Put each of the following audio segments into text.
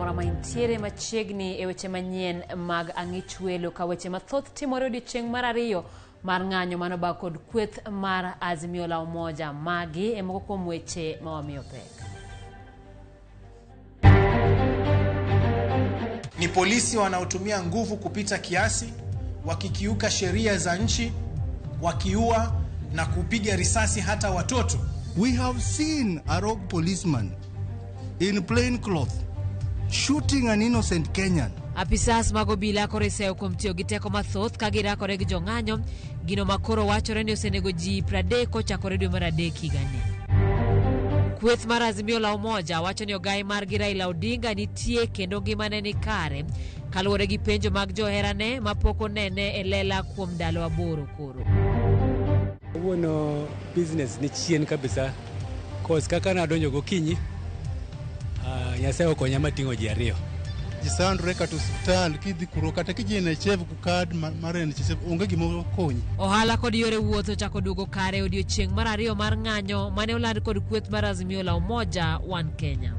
moramora maintiere machiegni e weche manyien mag ang'ich welo ka weche mathoth timore odiochieng' mar ariyo mar ng'anyo manoba kod kweth mar Azimio la Umoja. Magi e moko kuom weche mawamiyo pek. Ni polisi wanaotumia nguvu kupita kiasi, wakikiuka sheria za nchi, wakiua na kupiga risasi hata watoto. We have seen a rogue policeman in plain cloth shooting an innocent Kenyan. Apisas magobila koreseo kuom tiyo gi teko mathoth ka girakore gi jong'anyo, gino makoro wachore ni osenego ji 30 kochakore dwe mar adek higani. Kweth mar Azimio la Umoja wacho ni ogai margi Raila Odinga nitie kendo ngimane ni kare kaluwore gi penjo mag joherane mapok onene e lela kuom ndalo 8 koro. Wuono business ni chien kabisa cause kaka nadonjo gokinyi Nyasaye okonya mating'o ji ariyo. Jisandre kata hospital kidhi kuro kata kijene chef ku card mare ni chef onge gimo konyi. Ohala kod yore wuotho chako duogo kare odiochieng' mar ariyo mar ng'anyo mane olad kod kweth mar Azimio la Umoja One Kenya.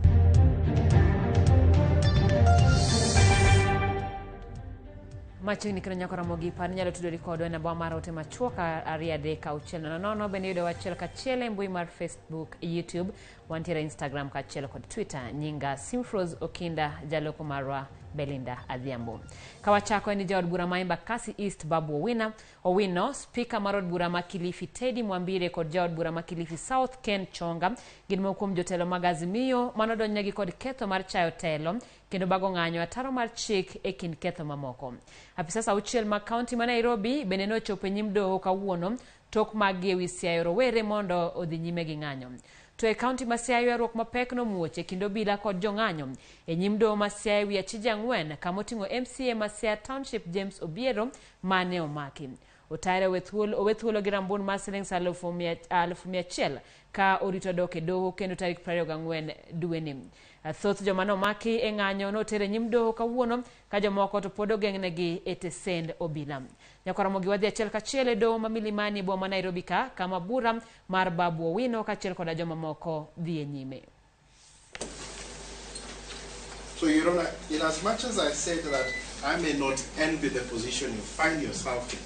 Machiegni kendo nyako Ramogi par nyalo tudori kodwa na bwa mara ote machuoka ariade ka uchel nono bende yudo wachiel kachiel e mbui mar Facebook, YouTube, wantiere Instagram kachiel kod Twitter. Nyinga Simfros Okinda, jaloko marwa Belinda Adhiambo. Kawachako ni jaod bura ma Embakasi East Babu Owino, speaker marod bura ma Kilifi Teddy Mwambire kod jaod bura ma Kilifi South Ken Chonga gin mokuom jotelo mag Azimio manodonyegi kod ketho mar chayo telo kendo bago ng'anyo ataro mar chik e kind ketho mamoko. Apisas auchiel mag kaunti ma Nairobi bende nochopo nyim doho kawuono tok mag ewi siayo rowere mondo odhi nyime gi ng'anyo. To e kaunti ma Siaya ywaruok mapek nomuoche kendo bila kod jong'anyo e nyim doho ma Siaya wi achije ang'wen kamoting'o MCA ma Siaya Township James Obiero mane omaki. Otare owe thuolo gi rambun mar shillings 100,000 ka orito dok e doho kendo tarik 24 dweni. Thoth joma nomaki e ng'anyo notere nyim doho kawuono ka jomoko to pod ogeng'negi e tesend obila. Nyako Ramogi wadhi achiel kachiel e doho ma Milimani boma Nairobi ka kama bura mar Babu Owino kachiel kod joma moko dhi e nyime. So, Your Honor, in as much as I said that I may not envy the position you find yourself in,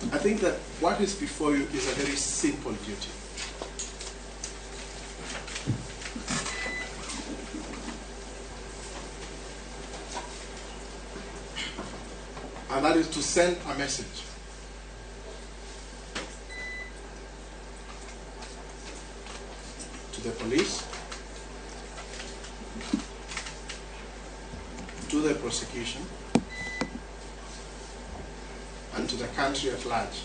I think that what is before you is a very simple duty. And that is to send a message to the police, to the prosecution, and to the country at large.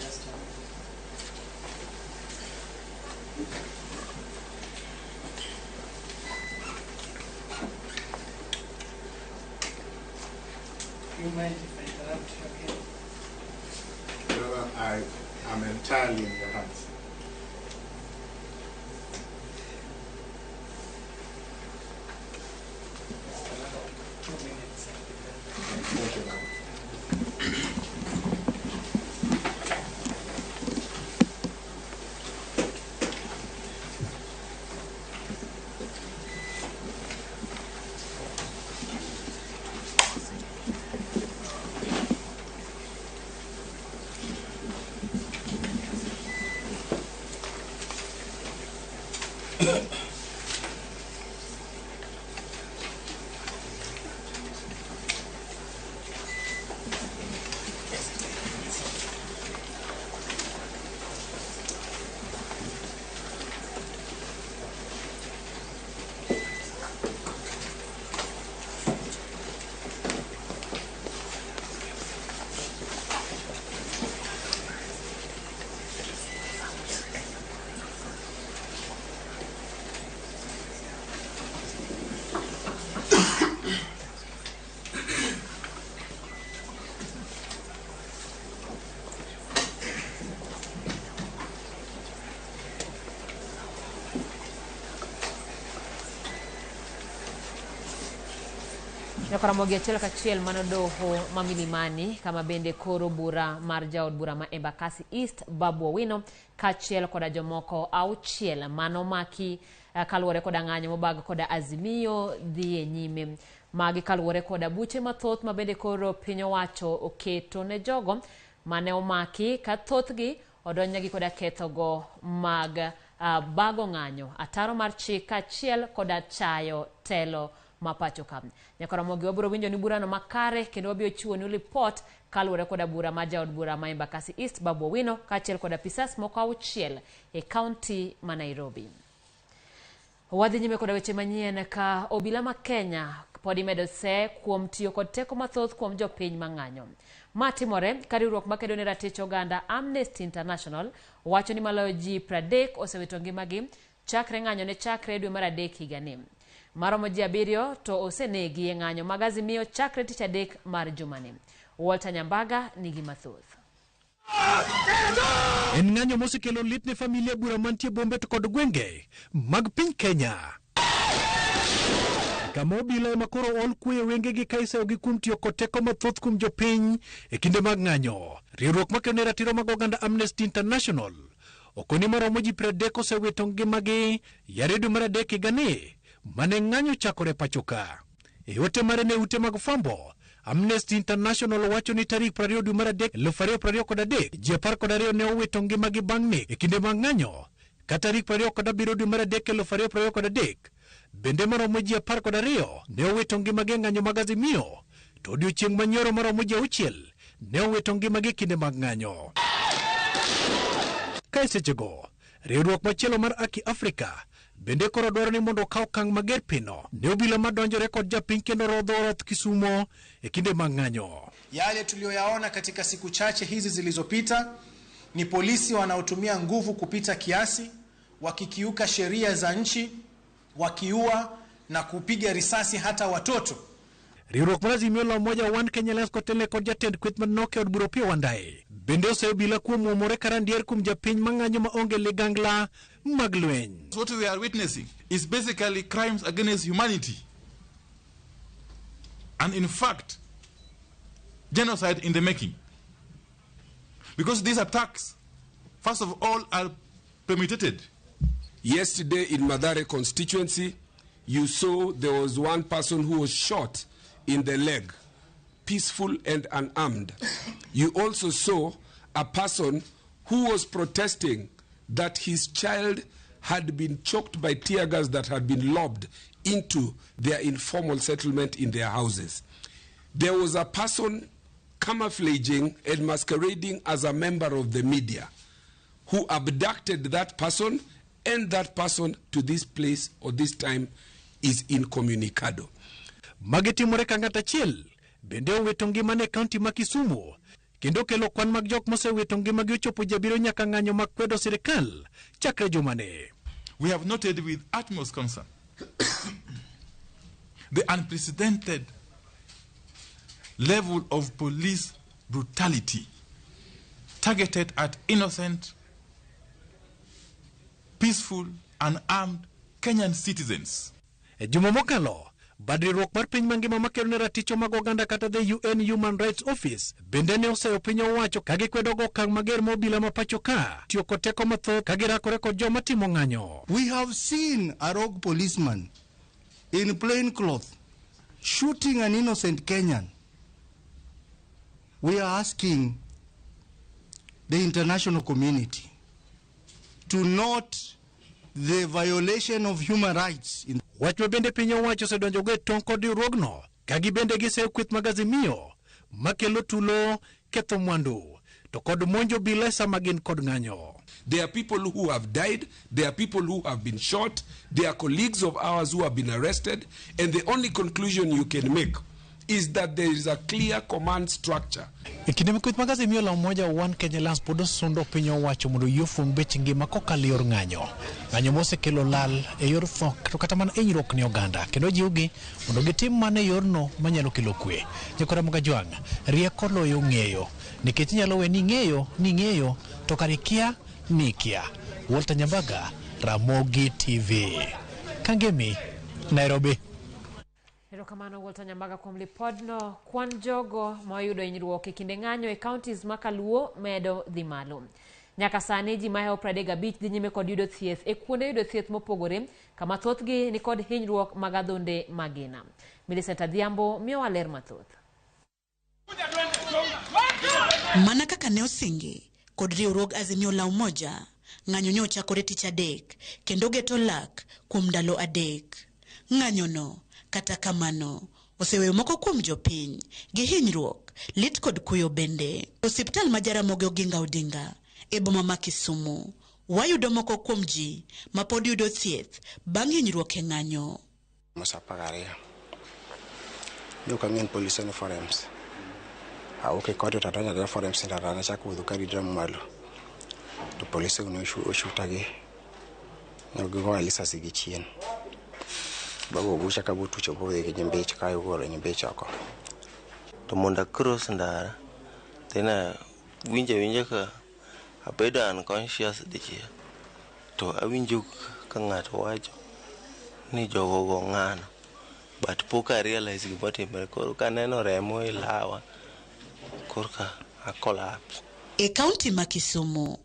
You mind if I interrupt you again? Your Honor, I am entirely in your hands. Thank you, Your Honor. Ramogi achiel kachiel manodoho mamilimani kama bende koro bura mar jaod bura ma Embakasi East Babu Owino kachiel koda jomoko auchiel manomaki kaluwore koda ng'anyo mobag koda azimio dhi e nyime. Magi kaluwore koda buche mathoth ma bende koro piny owacho oketo ne jogo mane omaki ka thothgi odonjagi koda kethogo mag bago ng'anyo, ataro mar chik kachiel koda chayo telo mapacho kam. Ramogi wabiro winjo ni burano makare kendo wabiro chiwo ni report kaluwore koda bura ma jaod bura ma Embakasi East Babu Owino kachiel koda pisas moko auchiel e kaunti ma Nairobi. Wadhi nyime koda weche manyien ka obila ma Kenya podi medo se kuom tiyo kod teko mathoth kuom jopiny mang'anyo. Ma timore ka riwruok makedo ne ratich oganda Amnesty International wacho ni maloyo ji 30 osewito ngimagi chakre ng'anyo ne chakre dwe mar adek higani. Maromo ji 7 to osenegi e ng'anyo mag azimio chakre tich adek mar jumani. Walter Nyambaga nigi mathoth. En ng'anyo mosekelo lit ne familia bura mantie Bomet kod gwenge mag piny Kenya. Kama obila makoro ol kuyo wengegi ka iseyogi kuom tiyo kod teko mathoth kuom jopiny e kinde mag ng'anyo. Riwruok makedo ne ratiro mag oganda Amnesty International okoni maromo ji 30 osewito ngimagi yare dwe mar adek higani mane ng'anyo chakore pachoka. E ote mare ne ute mag fwambo, Amnesty International wacho ni tarik 20 dwe mar adek 2023 ji 12 ne owito ngimagi bang'ne e kinde mag ng'anyo. Ka tarik 27 dwe mar adek 2023 bende maromo ji 12 ne owito ngimagi e ng'anyo mag azimio, to odiochieng' manyoro maromo ji 6 ne owito ngimagi e kinde mag ng'anyo. Ka sechego, riwruok machielo mar Aki Africa bende koro dwaro ni mondo okaw okang' mager pino ne obila madonjore kod japiny kendo rodho roth Kisumo e kinde mag ng'anyo. Yale tuliyoyaona katika siku chache hizi zilizopita ni polisi wanaotumia nguvu kupita kiasi, wakikiuka sheria za nchi, wakiua na kupiga risasi hata watoto. Riwruok mar azimio la umoja One Kenya Alliance kotele kod jatend kweth manoke od buro Opiyo Wandayi bende osebila kuom muomore karandier kuom japiny mang'anyo maonge ligangla mag lweny. What we are witnessing is basically crimes against humanity, and in fact genocide in the making, because these attacks first of all are premeditated. Yesterday in Mathare constituency, you saw there was one person who was shot in the leg, peaceful and unarmed. You also saw a person who was protesting that his child had been choked by tear gas that had been lobbed into their informal settlement in their houses. There was a person camouflaging and masquerading as a member of the media who abducted that person, and that person to this place or this time is incommunicado. Magitimore ka ng'at achiel bende owito ngimane e kaunti ma Kisumu kendo kelo kwan mag jok mosewito ngimagi ochopo jabiro nyaka ng'anyo mag kwedo sirikal chakre jumane. We have noted with utmost concern the unprecedented level of police brutality targeted at innocent, peaceful, unarmed Kenyan citizens. E juma mokalo, badriruok mar piny mangima makelo ne raticho mag oganda kata the UN Human Rights Office bende ne oseyo piny owacho ka gikwedo go okang' mager mobila mapacho ka tiyo kod teko mathoth ka girakore kod joma timo ng'anyo. We have seen a rogue policeman in plain cloth shooting an innocent Kenyan. We are asking the international community to note the violation of human rights. Wach bende piny owacho osedonjo go e tong' kod riwruogno ka gibende giseyo kweth mag azimio makelo tulo, ketho mwandu to kod monjo bila sama gin kod ng'anyo. There are people who have died, there are people who have been shot, there are colleagues of ours who have been arrested, and the only conclusion you can make is that there is a clear command structure. Kinde kweth mag azimio la umoja One Kenya Alliance pod sundo piny owacho mondo yofung bech ngima kokalo yor ng'anyo. Ng'anyo mosekelo lal e yor tho to kata mana hinyruok ne oganda kendo jiwgi mondo gitim mana e yorno manyalo kelo kwe. Ramogi Jwang' rieko loyo ng'eyo nikech nyalo we ni ng'eyo to kare kia ni kia. Walter Nyambaga, Ramogi TV, Kangemi, Nairobi. Erokamano Walter Nyambaga kuom lipodno. Kwan jogo moyudo hinyruok e kinde ng'anyo e counties ma Kaluo medo dhi malo. Nyaka sani ji mahewo 35 dhi nyime kod yudo thieth e kuonde yudo thieth mopogore kama thothgi ni kod hinyruok mag adhonde magina. Millicent Adhiambo miyowa ler mathoth. Mana kaka ne osingi kod riwruog Azimio la Umoja, ng'anyo ne ochakore tich adek kendo geto lak kuom ndalo adek. Ng'anyo no kata kamano oseweyo moko kuom jopiny gi hinyruok, lit kod kuyo bende. Osiptal ma Jaramogi Oginga Odinga e boma ma Kisumu wayudo moko kuom ji ma pod yudo thieth bang' hinyruok e ng'anyo. Mosapagaria joka ng'en police no forems auke kod tatanya da forems ndarana chakudu kari drum malo to police no oshutage no go alisa sigichien bago busha kabutucho boye ke nyembech kayo gore nyembech oko to monda cross ndara tena winje ka abedo unconscious dichia to awinjo ka ng'ato wacho ni jogo go ng'ano but poka I realize gima timore koro kaneno remo ilawa korka a collapse. E county ma Kisumu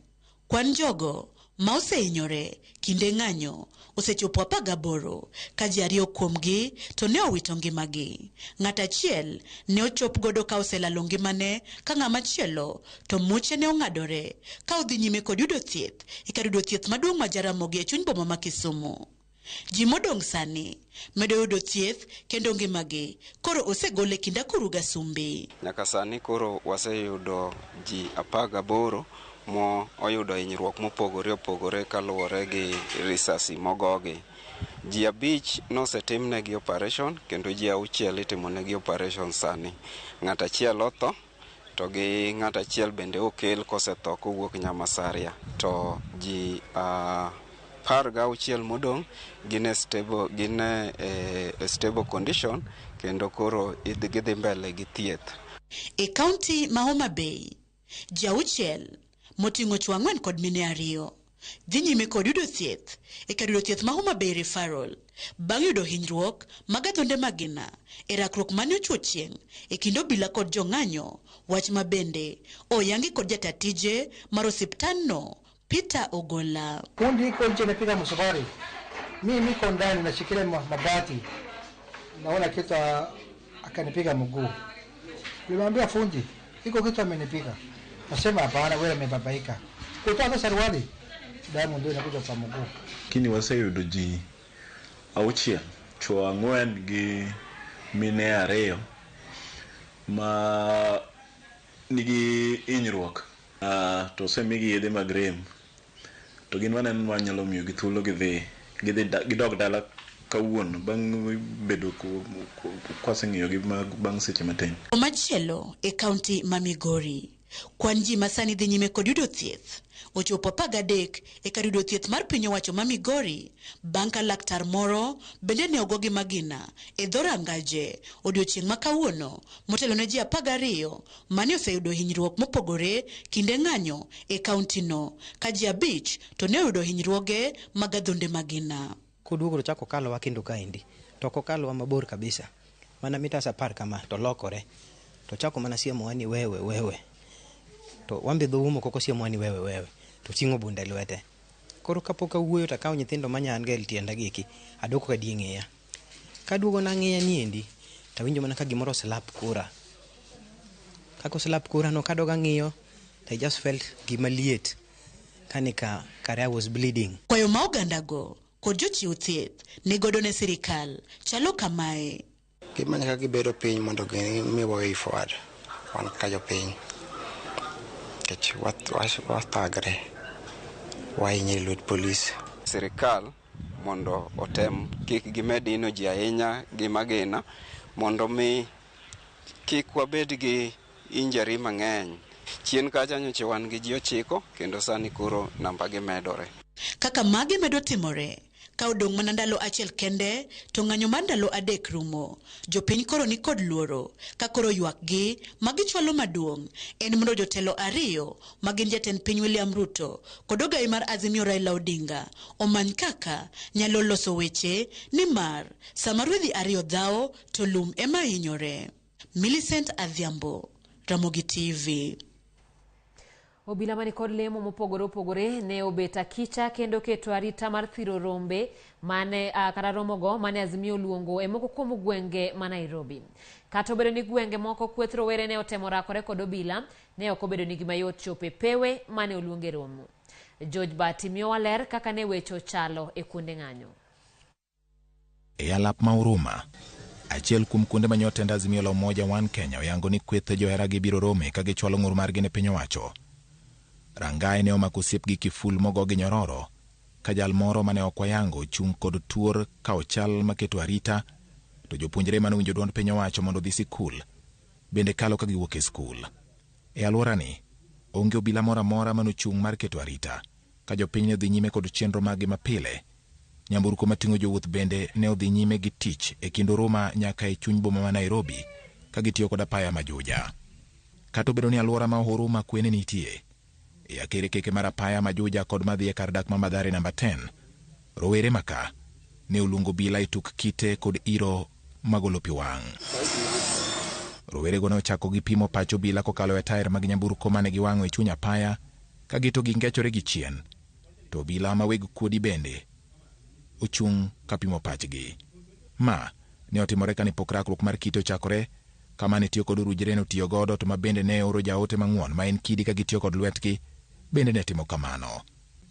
kwan jogo ma osehinyore kinde ng'anyo osechopo 18 ka ji 2 kuomgi to ne owito ngimagi. Ng'at achiel ne ochop godo ka oselalo ngimane ka ng'ama chielo to muche ne ong'adore ka odhi nyime kod yudo thieth e kar yudo thieth maduong' ma Jaramogi e chuny boma ma Kisumu. Ji modong' sani medo yudo thieth kendo ngimagi koro osegole kinda kuru Gasumbi. Nyaka sani koro waseyudo ji 18 mo oyudo hinyruok mopogore opogore kaluwore gi risasi mogogi. Ji 5 nosetimnegi operation kendo ji 6 itimonegi operation sani. Ng'at achiel otho to gi ng'at achiel bende okel kosetho kowuok Nyamasaria to ji 16 modong' gine stable condition kendo koro gidhi mbele gi thieth. E county ma Homa Bay ji 6 moting'o chwo 4 kod mine 2 dhi nyime kod yudo thieth e kar yudo thieth ma Homa Bay Referral bang' yudo hinyruok mag adhonde magina e rakruok mane ochuo chieng' e kind obila kod jong'anyo, wach ma bende oyangi kod jatatije mar osiptandno Peter Ogola. Kundi iko nje napiga msukari. Mimi niko ndani nashikilia mabati. Naona kitu akanipiga mguu. Nilimwambia fundi, iko kitu amenipiga. Nasema hapana, wewe umebabaika. Kutoa sarwali. Damu ndio inakuja kwa mguu. Kini waseyudo ji 6 chwo 4 gi mine 2 ma nigi hinyruok to semigi yedhe mag rem to gin waneno wanyalo miyo gi thuolo gidog dala kawuono bang' bedo kwaseng'iyo gi bang' seche matin. Machielo e county ma Migori kwan ji masani dhi nyime kod yudo thieth ochopo 13 e kar yudo thieth mar piny owacho ma Migori bang' ka laktar moro bende ne ogogi magina e dhorangaje odiochieng' ma kawuono motelo ne ji 12 mane oseyudo hinyruok mopogore kinde ng'anyo e county no ka ji 5 to ne oyudo hinyruoge mag adhonde magina. Kuduogro chako kalowa kendo kaendi to kokalowa mabor kabisa mana mita 10 kama to lokore to chako mana siemo wani wewe to wambe dho umo koko siemo wani wewe to ting'o bunda lwete koro kapok awuoyo to kawo nyithindo manyan gel tienda giki adoko ka dieng'eya kaduogo na ng'eya niendi to winjo mana ka gimoro slap kura kako slap kura no kadoga ng'iyo to I just felt gima liet kanika kare I was bleeding. Kwayo ma oganda go kod jochiw thieth ne godo ne sirikal chalo kamae. Gima nyaka gibedo piny mondo gimi way forward wan ka jopiny kech wathagre wahinye lwet polis. Sirikal mondo otem kik gimedino ji ahinya gi magina mondo mi kik wabed gi injury mang'eny. Chien kacha nyocha wan gi ji 9 kendo sani koro namba gi medore. Kaka mage medo timore Ka odong' mana ndalo achiel kende to ng'anyo mar ndalo adek rumo. Jopiny koro ni kod luoro ka koro ywak gi magichwalo maduong' en mondo jotelo ariyo magin jatend piny William Ruto kod ogai mar Azimio Raila Odinga omany kaka nyalo loso weche nimar sama ruedhi ariyo dhao to lum ema hinyore. Millicent Adhiambo, Ramogi TV. Obila mani kod lemo mopogore opogore ne obeta kicha kendo keto arita mar thiro rombe mane kata romogo mane Azimio luongo e moko kuom gwenge ma Nairobi. Kata obedo ni gwenge moko kweth rowere ne otemo rakore kod obila, ne ok obedo ni gima yot chope pewe mane oluonge romo. George Bati miyowa ler kaka ne weche chalo e kuonde ng'anyo. E alap ma Huruma, achiel kuom kuonde manyotend Azimio la Umoja One Kenya oyango ni kweth johera gi biro rome ka gichwalo ng'ur margi ne piny owacho. Rangae ne omako osiep gi kiful mogo gi nyororo, ka jal moro mane ok wayango chung' kod tuor ka ochal maketo arita, to jopuonjre mane winjo duond piny owacho mondo dhi sikul bende kalo ka giwuok e skul. E alworani, onge obila moro amora manochung' mar keto arita, ka jopiny ne odhi nyime kod chenro maggi mapile. Nyamburko mating'o jowuoth bende ne odhi nyime gi tich e kind Huruma nyaka e chuny boma ma Nairobi, ka gitiyo kod apaya majuja. Kata obedo ni alwora ma Huruma kwene nitie, e akere keke mar apaya majuja kod madhi e kar dak ma Mathare namba 10, rowere maka ne oluongo obila e tuk kite kod iro magolo pi wang'. Rowerego ne ochako gi pimo pach obila kokalo e tair mag nyamburko mane giwang'o e chuny apaya, ka gito gingechore gi chien, to obila ma weg kuodi bende ochung' ka pimo pachgi. Ma ne otimore kane pok rakruok mar kite ochakore, kama ne tiyo kod orujre no tiyo godo, to ma bende ne oro jaote mang'won ma en kidi ka gitiyo kod lwetgi bende ne timo kamano.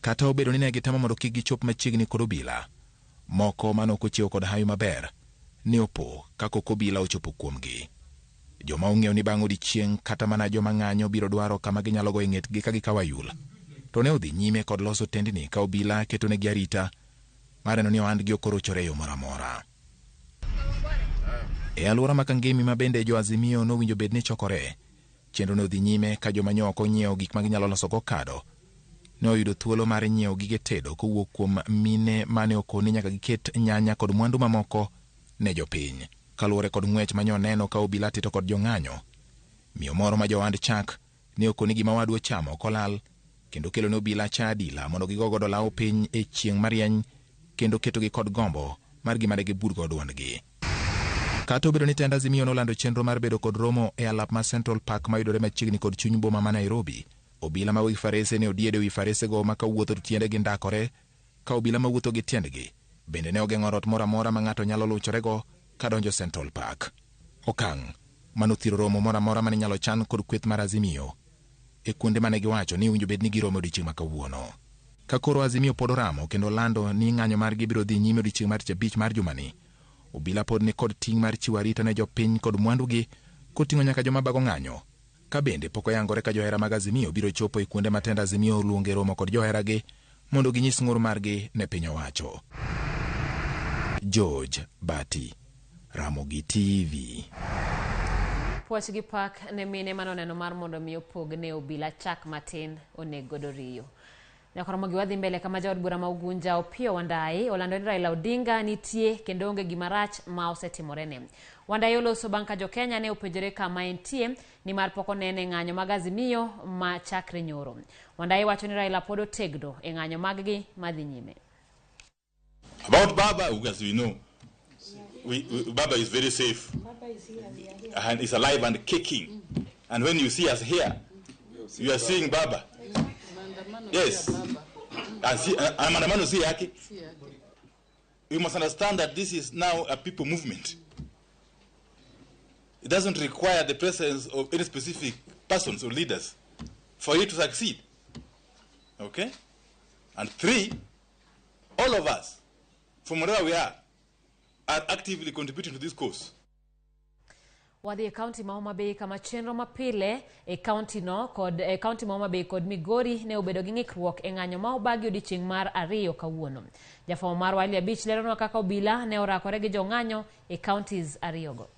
Kata obedo ni ne gitemo mondo kik gichop machiegni kod obila, moko mane ok ochiewo kod hayo maber ne opo ka kok obila ochopo kuomgi. Joma ong'eyo ni bang' odiechieng' kata mana joma ng'anyo biro dwaro kama ginyalo goyo ng'etgi ka gikawo ayul, to ne odhi nyime kod loso tendni ka obila ketonegi arita mar neno ni ohandgi ok orochore e yo moro amora. E alwora ma Kangemi ma bende jo Azimio nowinjo bed ni chokore, chenro ne odhi nyime ka joma nyoko onyiewo gik ma ginyalo loso go kado ne oyudo thuolo mar nyiewo gige tedo kowuok kuom mine mane okoni nyaka giket nyanya kod mwandu mamoko ne jopiny. Kaluwore kod ng'wech manyo neno ka obila tito kod jong'anyo, miyo moro ma johand chak ne okoni gima wadwa chamo kolal, kendo kelo ne obila cha adila mondo gigo godo law piny e chieng' marieny, kendo ketogi kod gombo mar gima ne gibudgo duondgi. Kata obedo ni tend Azimio nolando chenro mar bedo kod romo e alap ma Central Park mayudore machiegni kod chuny boma ma Nairobi, obila ma wi farese ne odiedo wi faresego ma ka wuotho to tiendegi ndakore, ka obila ma wuotho gi tiendgi bende ne ogeng'o rot moro amora ma ng'ato nyalo luchorego ka donjo Central Park. Okang' manothiro romo moro amora mane nyalo chan kod kweth mar Azimio e kuonde mane giwacho ni winjo bed ni giromo odiechieng' ma kawuono. Ka koro Azimio pod oramo kendo lando ni ng'anyo margi biro dhi nyime odiechieng' mar abich mar jumani, obila pod ni kod ting' mar chiwo arita ne jopiny kod mwandugi, koting'o nyaka joma bago ng'anyo, ka bende pok oyangore ka johera mag Azimio biro chopo e kuonde matend Azimio oluonge romo kod joheragi mondo ginyis ng'ur margi ne piny owacho. George Bati, Ramogi TV. Puoch gi pak ne mine manoneno mar mondo mi opog ne obila chak matin onego doriyo. Nyakoromo giwadhi mbele kama jaod bura ma Ugunja Opiyo Wandayi olando ni Raila Odinga nitie kendo onge gima rach ma osetimorene. Wandayi oloso bang' ka Jo-Kenya ne openjore kama entie ni mar pok onene ng'anyo mag Azimio ma chakre nyoro. Wandayi wacho ni Raila pod otegno e ng'anyo maggi madhi nyime. About Baba, as we know, Baba is very safe. Baba is here. And is alive and kicking. And when you see us here, you are seeing Baba. Yes. And Mandamano see Yaki. You must understand that this is now a people movement. It doesn't require the presence of any specific persons or leaders for it to succeed. Okay? And 3, all of us, from wherever we are actively contributing to this cause. Wadhi e kaunti ma Homa Bay kama chenro mapile e kaunti no kod e kaunti ma Homa Bay kod Migori ne obedo gi ng'ikruok e ng'anyo ma obagi odiechieng' mar 2 kawuono. Jafwambo mar Wali Abich leronwa kaka obila ne orakore gi jong'anyo e counties 2 go.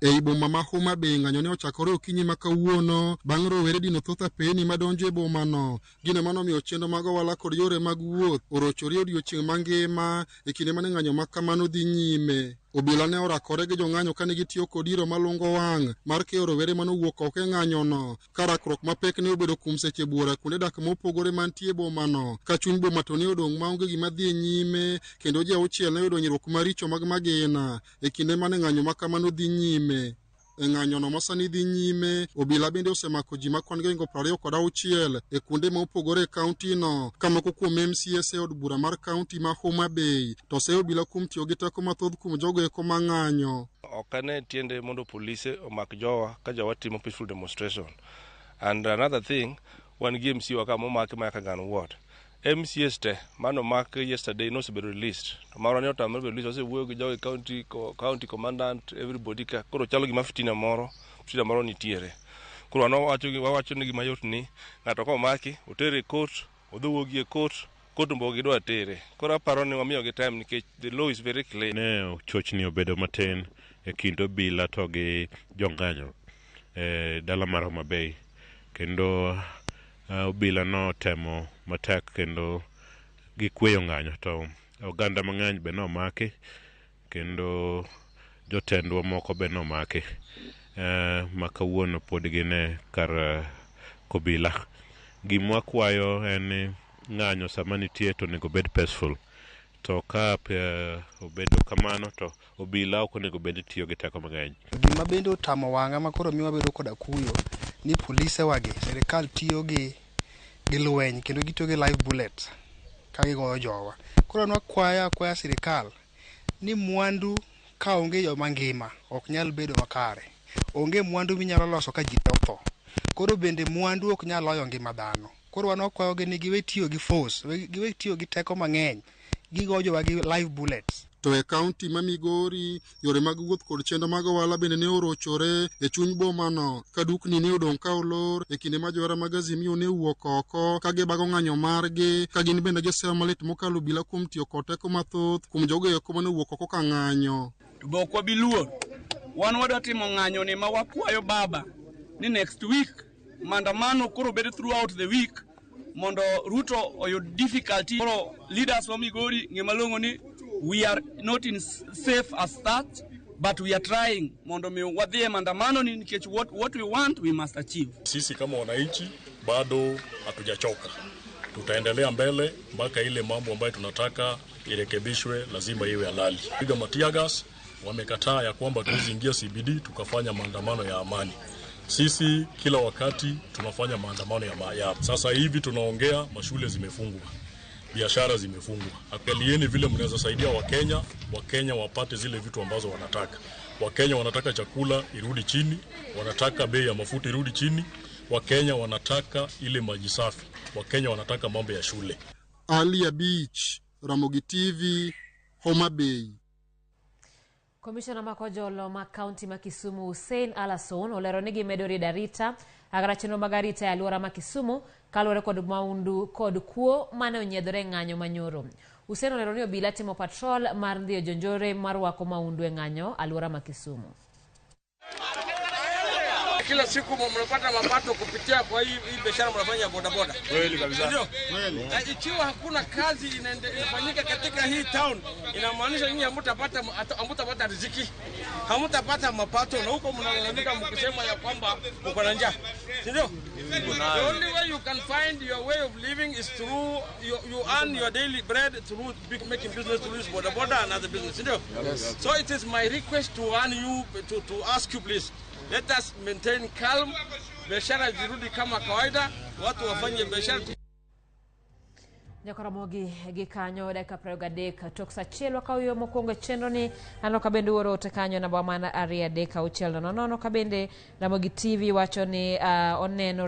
Ei boma ma Homa Bay ng'anyo ne ochakore okinyi ma kawuono bang' rowere dino thoth apeni madonjo e boma no. Gino mano miyo chenro mag ohala kod yore mag wuoth orochore odiechieng' mangima e kinde mane ng'anyo ma kamano dhi nyime. Obila ne orakore gi jong'anyo kane gitiyo kod iro malungo wang' mar keyo rowere manowuok oko e ng'anyo no. Ka rakruok mapek ne obedo kuom seche buora kuonde dak mopogore mantie e boma no. Ka chuny boma to ne odong' maonge gima dhi e nyime kendo ji auchiel ne oyudo hinyruok maricho mag magina e kinde mane ng'anyo ma kamano dhi nyime. E ng'anyo no masani dhi nyime, obila bende osemako ji makwan gi 26 e kuonde ma opogore e kaunti no, ka moko kuom MCS e od bura mar kaunti ma Homa Bay, to se obila kuom tiyo gi teko mathoth kuom jogo eko ma ng'anyo. Ok ane tiende mondo polise omak jowa ka jowa timo peaceful demonstration. And another thing, wan gi MC wa ka momaki ma Kagan Ward. MCS te mano mark yesterday no be released. Tomorrow ne otamre release ose wuoyo gi jogo county commandant everybody ka koro chalo gima fitina moro nitiere. Koro wawacho ni gima yot ni ng'ato ko maki otere court odhuogi e court mbo gidwa tere. Koro aparo ni wamiyo gi time nikech the law is very clear. Ne chochni obedo matin e kind obila to gi jong'anyo dala mar Homa Bay kendo obila no temo matek kendo gikweyo ng'anyo to oganda mang'eny be nomaki kendo jotendwa moko be nomaki ma kawuono pod gine kar obila. Gima kwayo en ng'anyo sama nitie to onego bed peaceful, to ka obedo kamano to obila ok onego bed tiyo gi teko mang'eny. Gima bende otamo wang'a ma koro miwa bedo koda kuyo ni polise wagi sirikal tiyo gi lweny kendo gitiyo gi live bullets ka gigoyo jowa. Koro akwaya sirikal ni mwandu ka onge yo mangima ok nyal bedo makare. Onge mwandu minyalo loso ka ji otho. Koro bende mwandu ok nyal loyo ngima dhano. Koro akwayogi ni giwe tiyo gi force, giwe tiyo gi teko mang'eny, gigoyo jowa gi live bullets. To e kaunti ma Migori, yore mag wuoth kod chenro mag ohala bende ne orochore e chuny boma no, ka dukni ne odong' ka olor e kinde ma johera mag Azimio ne wuok oko ka gibago ng'anyo margi, ka gin bende gisero malit mokalo obila kuom tiyo kod teko mathoth kuom jogo eko mane wuok oko ka ng'anyo. To be ok wabiluor, wan wadwa timo ng'anyo ni ma wakwayo baba ni next week maandamano koro bed throughout the week mondo Ruto oyud difficulty. Koro leaders wa Migori ng'e malong'o ni we are not in safe as that, but we are trying mondo mi wadhie maandamano ni nikech what we want we must achieve. Sisi kama wananchi bado hatujachoka, tutaendelea mbele mpaka ile mambo ambayo tunataka irekebishwe lazima iwe halali. Piga matiagas wamekataa ya kwamba tuziingia CBD tukafanya maandamano ya amani. Sisi kila wakati tunafanya maandamano ya sasa hivi tunaongea, mashule zimefungwa, biashara zimefungwa. Angalieni vile mnaweza saidia Wakenya wapate zile vitu ambazo wanataka. Wakenya wanataka chakula irudi chini, wanataka bei ya mafuta irudi chini, Wakenya wanataka ile maji safi, Wakenya wanataka mambo ya shule. Alia Beach, Ramogi TV, Homa Bay. Komishona makojolo ma kaunti ma Kisumu Hussein Alason olero ni gimedori darita agara chenro magarita ya alwora ma Kisumu kaluwore kod maundu kod kuo mane onyiedhore ng'anyo manyoro. Hussein olero ni obila timo patrol mar ndhiyo jonjore mar wako maundu e ng'anyo alwora ma Kisumu. Kila siku mnapata mapato kupitia kwa hii biashara mnafanya bodaboda. Kweli kabisa. Ndio. Ikiwa hakuna kazi inafanyika katika hii town, inamaanisha nyinyi hamtapata riziki. Hamtapata mapato na huko mnalalamika mkisema ya kwamba uko na njaa. Ndio. The only way you can find your way of living is through you earn your daily bread through making business through this bodaboda and other business. Ndio. Yes. So it is my request to warn you to ask you please. Let us maintain calm. Biashara zirudi kama kawaida, watu wafanye biashara. Ramogi gikanyo dakika 23 tok sachiel wakawyo mokwongo chenro ni ano kabende oro otekanyo na bamana aria deka uchel nono kabende Ramogi TV wacho ni oneno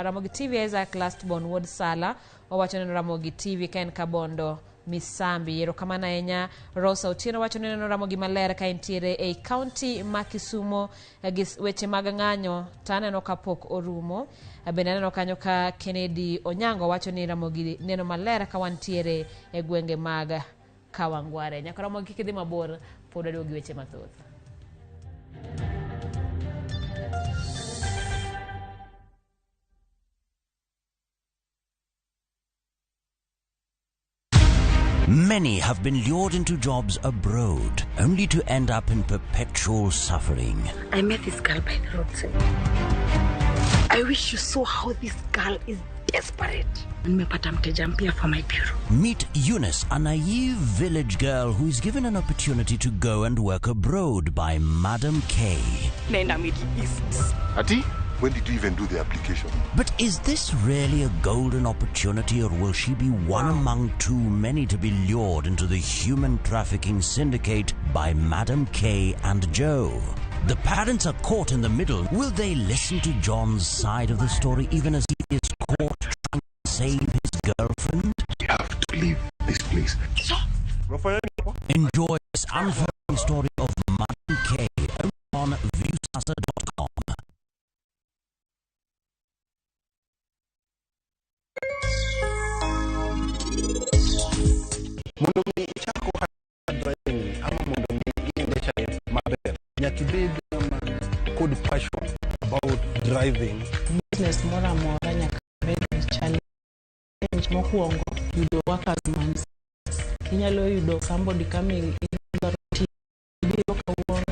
Ramogi TV Isaac Lastborn Ward Sala wacho neno Ramogi TV Ken Kabondo Misambi yero kama na enya Rosa Otieno wacho neno Ramogi Malera ka entiere e county ma Kisumo weche mag ng'anyo taneno kapok orumo. Bende neno kanyo ka Kennedy Onyango wacho ni Ramogi neno Malera ka wantiere e gwenge mag Kawangware. Nyaka Ramogi kidhi mabor pod aduogi weche mathoth. Many have been lured into jobs abroad, only to end up in perpetual suffering. I met this girl by the roadside. I wish you saw how this girl is desperate. Nimepata mteja mpya for my bureau. Meet Eunice, a naive village girl who is given an opportunity to go and work abroad by Madam K. Nenda Middle East. Ati? When did you even do the application? But is this really a golden opportunity, or will she be one among too many to be lured into the human trafficking syndicate by Madam K and Joe? The parents are caught in the middle. Will they listen to John's side of the story even as he is caught trying to save his girlfriend? You have to leave this place. Enjoy this unfolding story of Madam K on viewsasa.com. Good passion about driving. Business more and more challenge mokuongo yudo workers man. Inyalo yudo somebody coming in the biro kawuono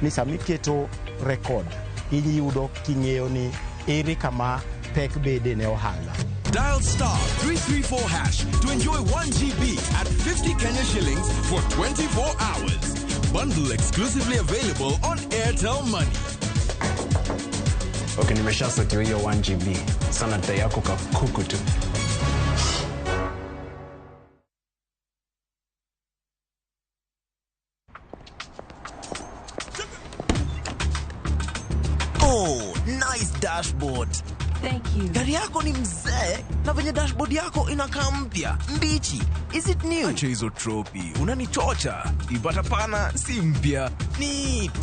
ni samiketo record iyudo king'eyo ni ere kama pek bede ne ohala. Dial *334# to enjoy 1 GB at 50 Kenya shillings for 24 hours. Bundle exclusively available on Airtel Money. Okay, nimeshasetiwa hiyo 1 GB. Sana data yako kakuku tu. Oh, nice dashboard. Thank you. Gari yako ni mzee na venye dashboard yako inakaa mpya, mbichi. Is it new? Acha hizo tropi, unanichocha. Ibata pana si mpya. Neat.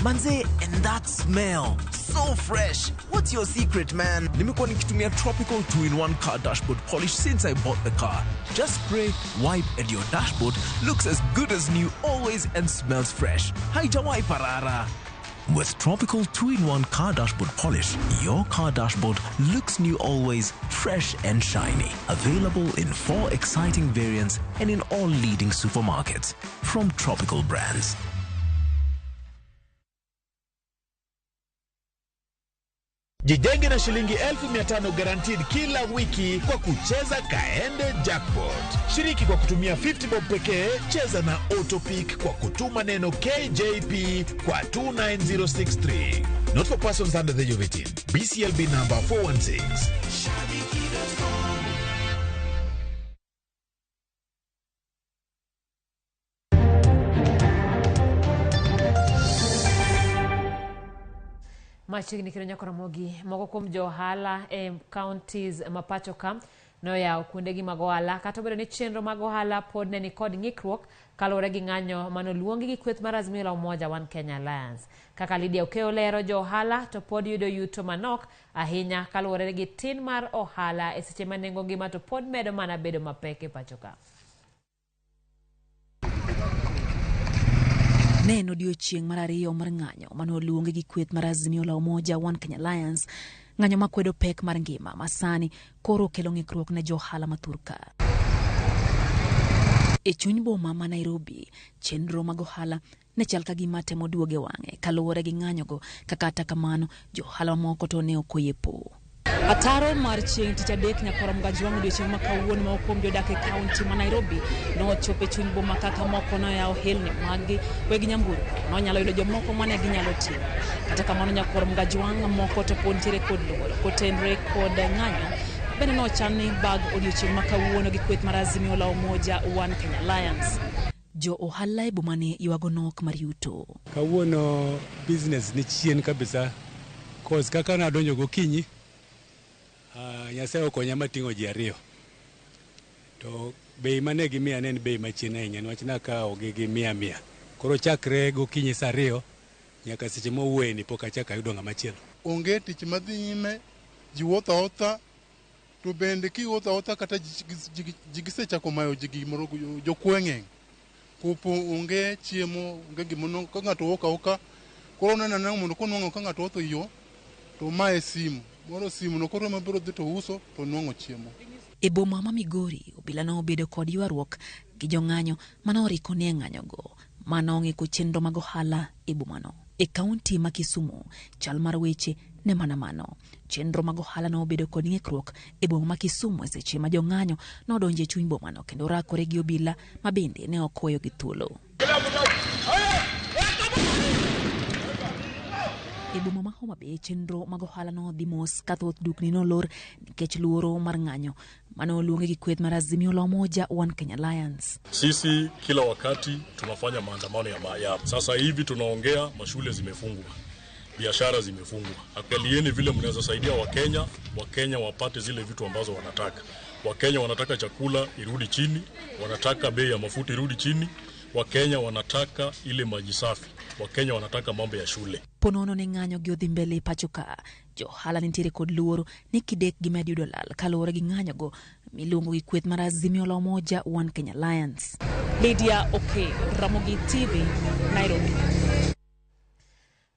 Manze, and that smell. So fresh. What's your secret, man? Nimekuwa nikitumia Tropical 2-in-1 car dashboard polish since I bought the car. Just spray, wipe, and your dashboard looks as good as new always and smells fresh. Haijawai parara. With Tropical 2-in-1 car dashboard polish, your car dashboard looks new always, fresh and shiny. Available in 4 exciting variants and in all leading supermarkets from Tropical brands. Jijenge na shilingi 1500 guaranteed kila wiki kwa kucheza Kaende Jackpot. Shiriki kwa kutumia 50 bob pekee, cheza na Autopic kwa kutuma neno KJP kwa 29063. Not for persons under the age of 18. BCLB number 416. Machiegni kiro nyako Ramogi moko kuom johala e counties mapacho ka noyawo kuondegi mag ohala kata obedo ni chenro mag ohala pod ne ni kod ng'ikruok kaluwore gi ng'anyo manoluongi gi kweth mar Azimio la Umoja One Kenya Alliance. Kaka Lydia Okeo lero, jo ohala to pod yudo yuto manok ahinya kaluwore gi tin mar ohala e seche ma nengo ngima to pod medo mana bedo mapek e pacho ka. Ne en odiochieng' mar ariyo mar ng'anyo manoluongi gi kweth mar Azimio la Umoja One Kenya Alliance, ng'anyo makwedo pek mar ngima masani koro kelo ng'ikruok ne johala mathurka. E chuny boma ma Nairobi, chenro mag ohala ne chal ka gima temo duoge wang'e kaluwore gi ng'anyogo, kata kamano johala moko to ne okoyepo. Ataro mar chieng' tich adek nyakora mgajuang' odiochieng' ma kawuono ma okuom jodak e kaunti ma Nairobi nochopo e chuny boma kaka moko noyawo helni mag weg nyamburu nonyalo yudo jomoko mane ginyalo timo. Kata kamano nyakora mgajuang' moko to pod nitiere kod luoro kotenre kod ng'anyo bende nochan ni bag odiochieng' ma kawuono gi kweth mar Azimio la Umoja One Kenya Alliance. Jo ohala e boma ne ywago nok mar yuto. Kawuono business ni chien kabisa. Cause kaka nadonjo gokinyi Nyasaye okonya mating'o ji ariyo. To bei mane gimiya ne en bei machien ahinya niwach nakawo gi 100. Koro chakre gokinyi saa 2 nyaka seche mowuoyeni pok achako ayudo ng'ama chielo. Onge tich madhi nyime, ji wuotho awuotha, to bende kiwuotho awuotha kata ji gisechako mayo ji gimoro jokweng'eng'. Kopo onge chiemo, onge gimono ka ng'ato wuok awuoka, koro neno mondo konwang'o ka ng'ato wuotho yo to mae simu. Moro simu no koro mabiro dhi to uso to nwang'o chiemo. E boma ma Migori, obila no obedo kod ywaruok gi jong'anyo manoriko ne ng'anyogo manong'iko chenro mag ohala e bomano. E kaunti ma Kisumu, chal mar weche ne mana mano. Chenro mag ohala no obedo kod ng'ikruok e boma ma Kisumu e seche ma jong'anyo nodonjo e chuny bomano kendo rakore gi obila ma bende ne okweyo gi thuolo. E boma ma Homa Bay, chenro mag ohala no dhi mos ka thoth dukni nolor nikech luoro mar ng'anyo manoluongi gi kweth mar Azimio la Umoja One Kenya Alliance. Sisi kila wakati tunafanya maandamano ya sasa hivi tunaongea, mashule zimefungwa, biashara zimefungwa. Angalieni vile mnaweza saidia Wakenya wapate zile vitu ambazo wanataka. Wakenya wanataka chakula irudi chini, wanataka bei ya mafuta irudi chini, Wakenya wanataka ile maji safi, Wakenya wanataka mambo ya shule. Ponono ne ng'anyo gi odhi mbele pachoka. Johala nitiere kod luoro ni kidek gi medio dolal kaluwore gi ng'anyogo miluongo gi kweth mar Azimio la Umoja One Kenya Alliance. Lydia Oke, Ramogi TV, Nairobi.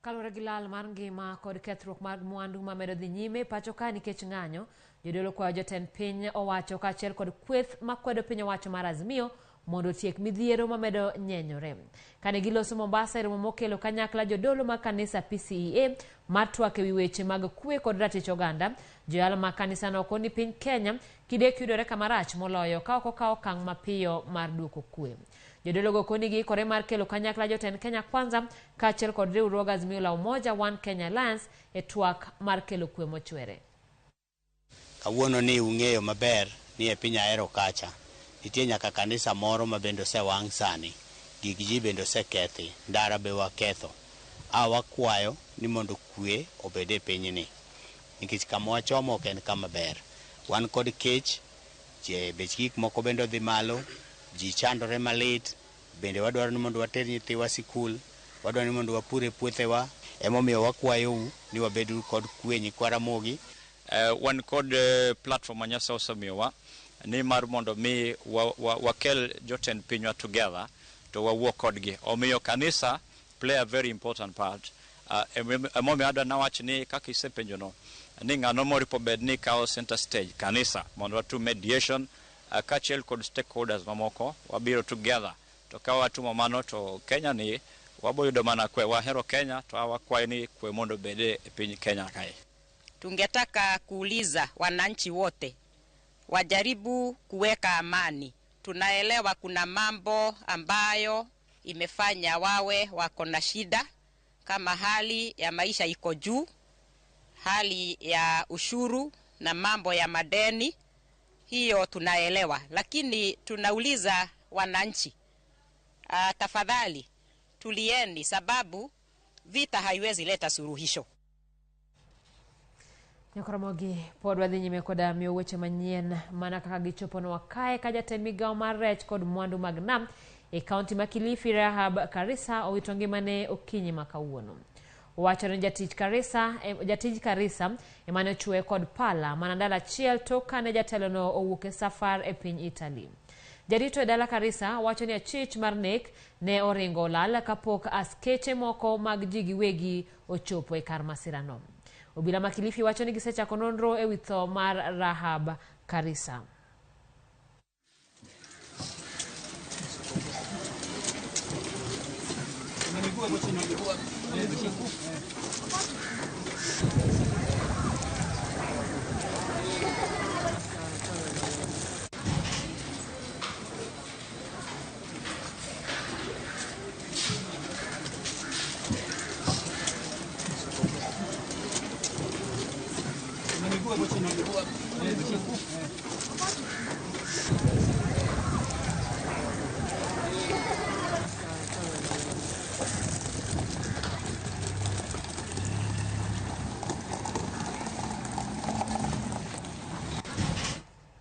Kaluwore gi lal mar ngima kod kethruok mag mwandu mamedo dhi nyime pachoka nikech ng'anyo, jodolo kwayo jotend piny owacho kaachiel kod kweth makwedo piny owacho mar Azimio mondo tiek midhiero mamedo nyenyore. Kane giloso Mombasa, romo mokelo kanyakla jodolo mag kanisa PCEA mar twak ewi weche mag kwe kod ratich oganda, joyalo mag kanisa no koni piny Kenya kidek yudore kamarach moloyo ka ok okawo okang' mapiyo mar duoko kwe. Jodolo go koni giikore mar kelo kanyakla jotend Kenya Kwanza kaachiel kod riwruog Azimio la Umoja One Kenya Alliance e twak mar kelo kwe mochwere. Kawuono ni ung'eyo maber ni e piny Ahero kacha nitie nyaka kanisa moro ma bende osewang' sani, gig ji bende osekethi, ndara be waketho. Wakwayo ni mondo kwe obed e pinyni nikech kama wachomo ok en kama ber. Wan kod kech, bech gik moko bende odhi malo, ji chandore malit, bende wadwaro ni mondo water nyithiwa sikul, wadwaro ni mondo wapure puothewa. Emomiyo wakwayou ni wabed kod kwe nyikwa Ramogi. Wan kod platform ma Nyasaye osemiyowa ni mar mondo mi wakel jotend pinywa together to wawuo kodgi. Omiyo kanisa play a very important part. Emomiyo adwa nawach ni kaka isepenjono ni ng'ano moripo bed ni kao center stage kanisa mondo watu mediation kaachiel kod stakeholders mamoko wabiro together to ka watumo mano to Kenya ni waboyudo mana kwe. Wahero Kenya to wakwayo ni kwe mondo bede e piny Kenya kae. Tungetaka kuuliza wananchi wote wajaribu kuweka amani. Tunaelewa kuna mambo ambayo imefanya wawe wako na shida, kama hali ya maisha iko juu, hali ya ushuru na mambo ya madeni. Hiyo tunaelewa, lakini tunauliza wananchi, tafadhali tulieni, sababu vita haiwezi leta suluhisho. Ramogi pod wadhi nyime koda miyo weche manyien mana kaka gichopo no wakae ka jatend migawo mar rech kod mwandu mag nam e kaunti ma Kilifi Rahab Karisa owito ngimane okinyi ma kawuono. Owacho ni jatij Karisa emane ochwe kod pala mana ndalo achiel tok kane jatelo no owuok e safar e piny Italy. Jarito e dala Karisa wacho ni achich mar nek ne oringo lal kapok askeche moko mag ji giwegi ochopo e kar masirano. Obila ma Kilifi wacho ni gisechako nonro e wi tho mar Rahab Karisa.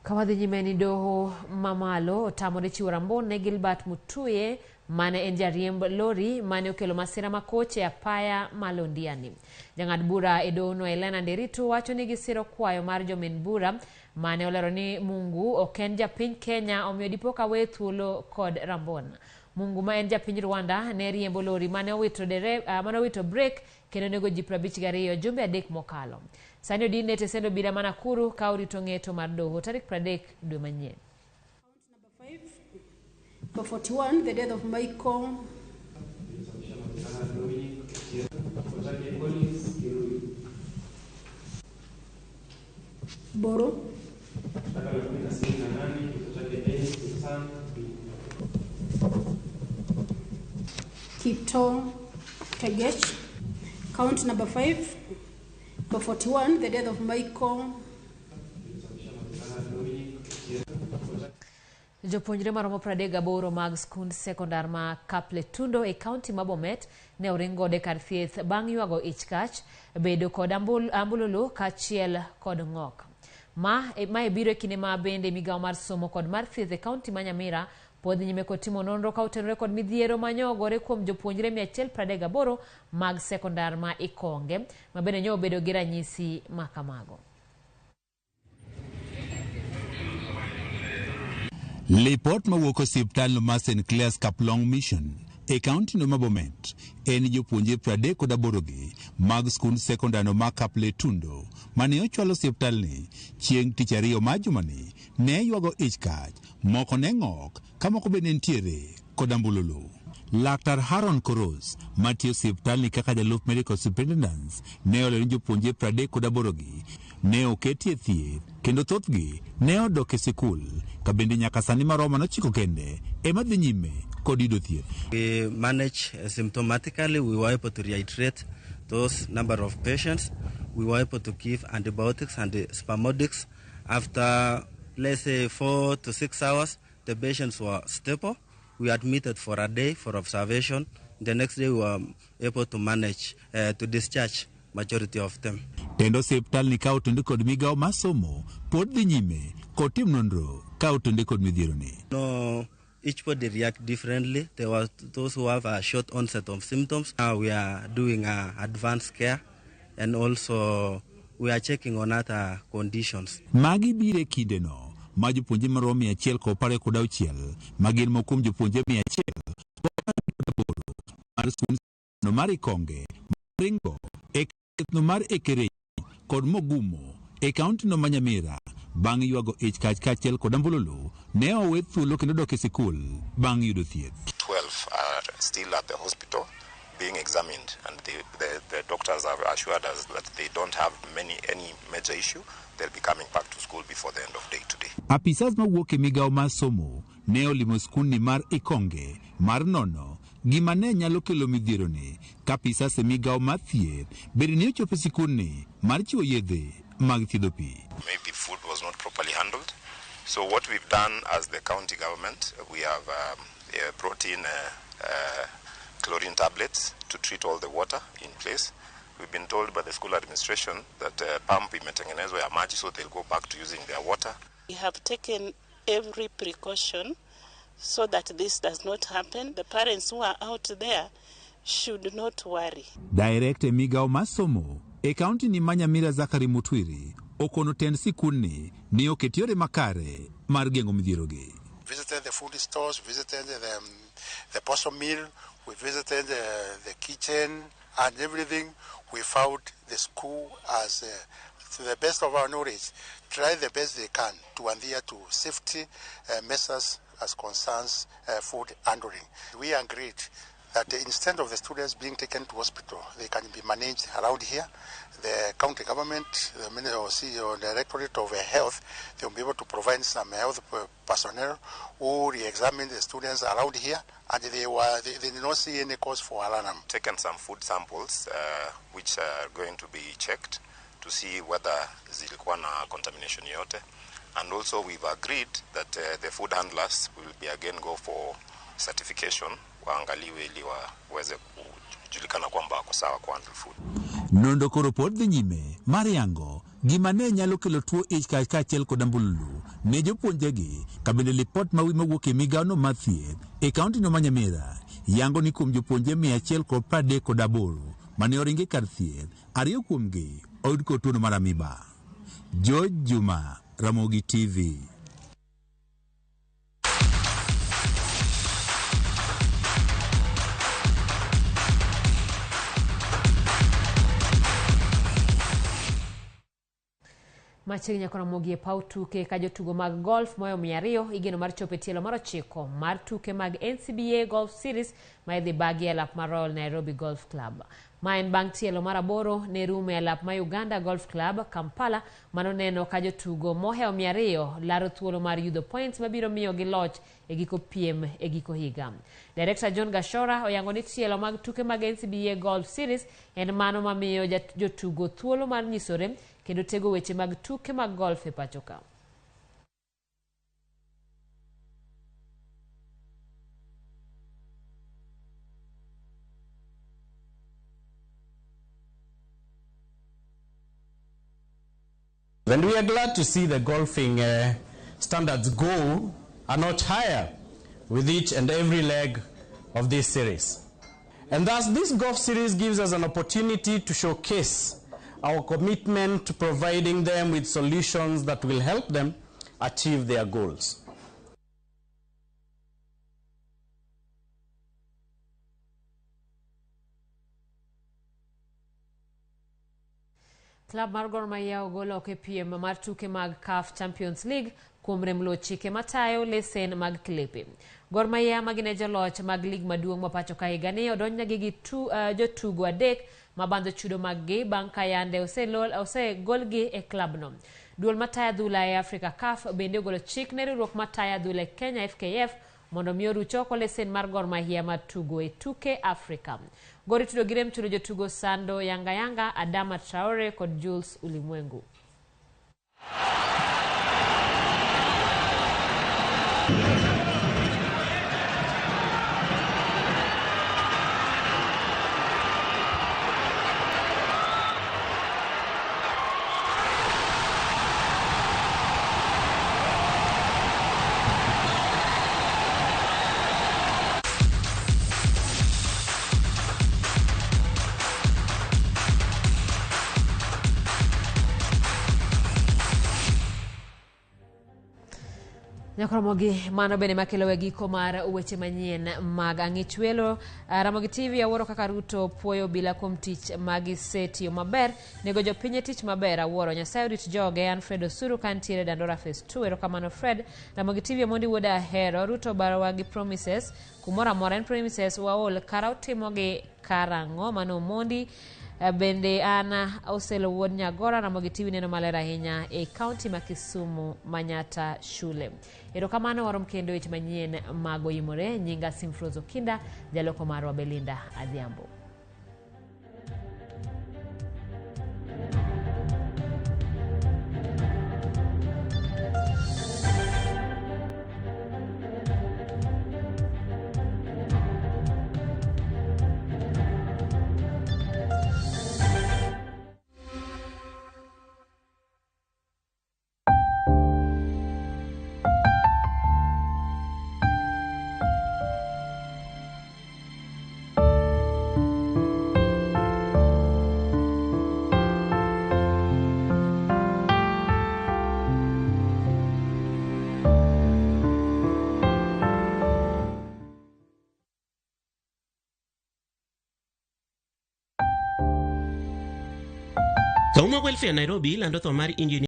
Kawadhi nyimeni doho mamalo otamore chiwo rambon ne Gilbert Mutuye mane en jariemb lori mane okelo masira makoche apaya Malondiani. Jang'ad bura e doho no Elena Nderitu wacho ni gisiro kwayo mar jomin bura mane olero ni Mungu ok en japiny Kenya omiyo dipo ka we thuolo kod rambon. Mungu ma en japiny Rwanda ne riembo lori mane owito break kendo nego ji 52 jumbe adek mokalo. Sani odine tesendo bida mana kuru ka orito ng'eto mar doho tarik 30 dwe manyien. For 41, the death of Michael Boro. Kipto Kegech. Count number 5. For 41, the death of Michael. Jopuonjre maromo 38 mag skund sekondar ma Kapletundo e kaunti ma Bomet ne oringode kar thieth bang' yuago ich kach bedo kod ambululu kachiel kod ng'ok. Ma e biro e kinde ma bende migawo mar somo kod mar thieth e kaunti ma Nyamira pod nyime kotimo nonro ka otenore kod midhiero manyogore kuom jopuonjre 138 mag sekondar ma Ikonge ma bende nyo obedo gi ranyisi ma kamago. Lipot mawuok osiptal ma St. Clair's Kaplong Mission e kaunti no ma Bomet en jopuonjre 38 mag skund sekondar ma Kapletundo mane ochwalo osiptal ni chieng' tich ariyo ma jumani ne yuago ich kach, moko ne ng'ok ka moko bende nitiere kod ambululu. Laktar Haron Koros matiyo osiptal ni kaka jalup medical superintendent ne olero ni jopuonjre 38 ne oketie thieth kendo thothgi ne odok e sikul ka bende nyaka sani maromo nochiko kende ema dhi nyime kod yudo thieth. We manage symptomatically. We were able to reiterate those number of patients. We were able to give antibiotics and spasmodics. After, let's say, 4 to 6 hours, the patients were stable. We admitted for a day for observation. The next day we were able to manage to discharge majority of them. Tendo osiptal ni ka otenore kod migawo masomo pod dhi nyime kod tim nonro ka otenore kod midhiero ni. No, each body react differently. There were those who have a short onset of symptoms. Now we are doing advanced care and also we are checking on other conditions. Magi bire kinde no ma jopuonjre maromo 116 ma gin mokum jopuonjre 100 mar skund no mar Ikonge, Ringo, no mar Ekere kod Mogumo e kaunti no ma Nyamira bang' yuago ich kach kachiel kod ambululu ne owe thuolo kendo dok e sikul bang' yudo thieth. 12 are still at the hospital being examined and the doctors have assured us that they don't have any major issue. They'll be coming back to school before the end of day today. Apisas mawuok e migawo mar somo ne olimo skundni mar Ikonge mar nono gima ne nyalo kelo midhiero ni ka apisas e migawo mar thieth bende ne ochopo e skundni mar chiwo yedhe mag thiedho pi. Maybe food was not properly handled. So what we've done as the county government, we have brought in chlorine tablets to treat all the water in place. We've been told by the school administration that pump imetengenezwa ya maji, so they'll go back to using their water. We have taken every precaution so that this does not happen. The parents who are out there should not worry. Director migawo masomo e kaunti ni Nyamira Zakari Mutwiri okono tend sikundni ni oket yore makare mar geng'o midhiero gi. Visited the food stores, visited the postal mill, we visited the kitchen and everything. We found the school as, to the best of our knowledge, try the best they can to adhere to safety measures as concerns food handling. We agreed that instead of the students being taken to hospital, they can be managed around here. The county government, the Ministry or Directorate of Health, they will be able to provide some health personnel who re-examine the students around here, and they did not see any cause for alarm. Taken some food samples which are going to be checked to see whether zilikuwa na contamination yote, and also we've agreed that the food handlers will be again go for certification waangaliwe ili waweze kujulikana kwamba wako sawa kwa handle food. Nondo koro pod dhi nyime mar yango gima ne nyalo kelo tuo ich kach kachiel kod ambululu ne jopuonjegi ka bende lipot mawi mawuok e migawo no mar thieth e kaunti no ma Nyamira yango ni kuom jopuonjre 138 mane oringe kar thieth, 2 kuomgi oyud kod tuo mar amiba. George Juma, Ramogi TV. Machiegni nyaka Ramogi e paw tuke ka jotugo mag golf moyo 200 igeno mar chopo e tielo mar 9 mar tuke mag NCBA Golf Series ma idhi bagi e lap mar Royal Nairobi Golf Club. Ma en bang' tielo mar 8 ne rumo e lap ma Uganda Golf Club Kampala manoneno ka jotugo mohewo 200 laro thuolo mar yudo points mabiro miyo gi loch e giko piem e giko higa. Director John Gashora oyango ni tielo mag tuke mag NCBA Golf Series en mano mamiyo jotugo thuolo mar nyisore kendo tego weche mag tuke mag golf e pachoka. And we are glad to see the golfing standards go a notch higher with each and every leg of this series. And thus this golf series gives us an opportunity to showcase our commitment to providing them with solutions that will help them achieve their goals. Klab mar Gor Mahia ogolo oko e piem mar tuke mag CAF Champions League kuom remlo chike matayo lesen mag klepe. Gor Mahia magine joloch mag lig maduong' ma pacho ka higani odonjnegi gi jotugo adek mabandho chudo mag-gi bang' ka yande osegolgi e klabno. Duol mataya adhula e Africa CAF bende ogolo chik ne riwruok mataya adhula e Kenya FKF mondo miyo oruch oko lesen mar Gor Mahia mar tugo e tuke Afrika. Gor itudo gi rem chudo jotugo Sando Yanga, Adama Traore kod Jules Ulimwengu. Ramogi mano bene makelo e giko mar weche manyien mag ang'ich welo. Ramogi TV awuoro kaka Ruto puoyo bila kuom tich magisetiyo maber nego jopiny tich maber awuoro Nyasaye rit joge. Alfredo Suru kantiere Dandora Phase 2 erokamano Fred. Ramogi TV mondi wuoda ahero Ruto barowa gi promises kumora mora en promises waol kara utimo gi karang'o mano mondi. Bende ana Auselo wuod Nyagora. Ramogi TV neno maler ahinya e kaunti ma Kisumu Manyata shule. Erokamano warom kendo weche manyien mago yimore. Nyinga Simfrozo Kinda jaloko marwa Belinda Adhiambo. Kauma Welfare Nairobi lando tho mar injini